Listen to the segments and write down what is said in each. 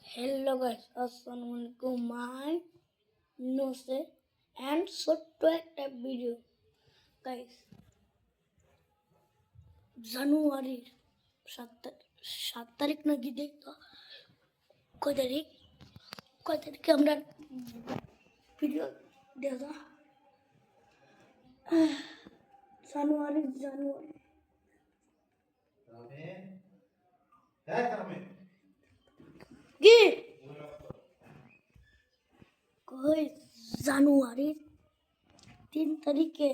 Hello guys, Assalamualaikum. My nose and ছোট্ট একটা video guys. জানুয়ারির 7 তারিখ নাকি দেখতো কয় তারিখে আমরা ভিডিও দেখা জানুয়ারি কি কই জানুয়ারির 3 তারিখে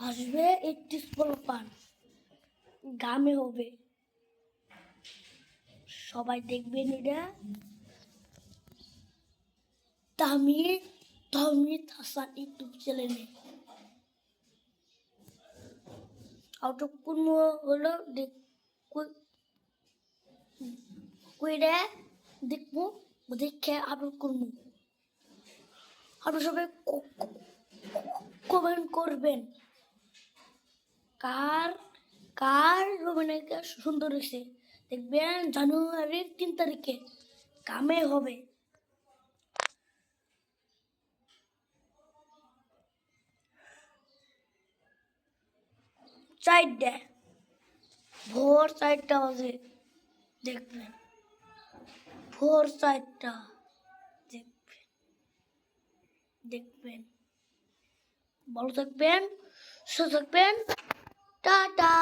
আসবে 31 পান গ্রামে হবে, সবাই দেখবেন এটা। তামিদ হাসান ইউটিউব চ্যানেলে আউট অফ কোন হলো কইরা দেখবো, দেখে আপলোড করবো। আপনারা সবাই কমেন্ট করবেন কার অভিনয়টা সুন্দর হয়েছে। দেখবেন জানুয়ারির 3 তারিখে কামে হবে। ভোর 4টা বাজে দেখবেন, ভোর 4টা দেখবেন। ভালো থাকবেন, সুস্থ থাকবেন, টাটা।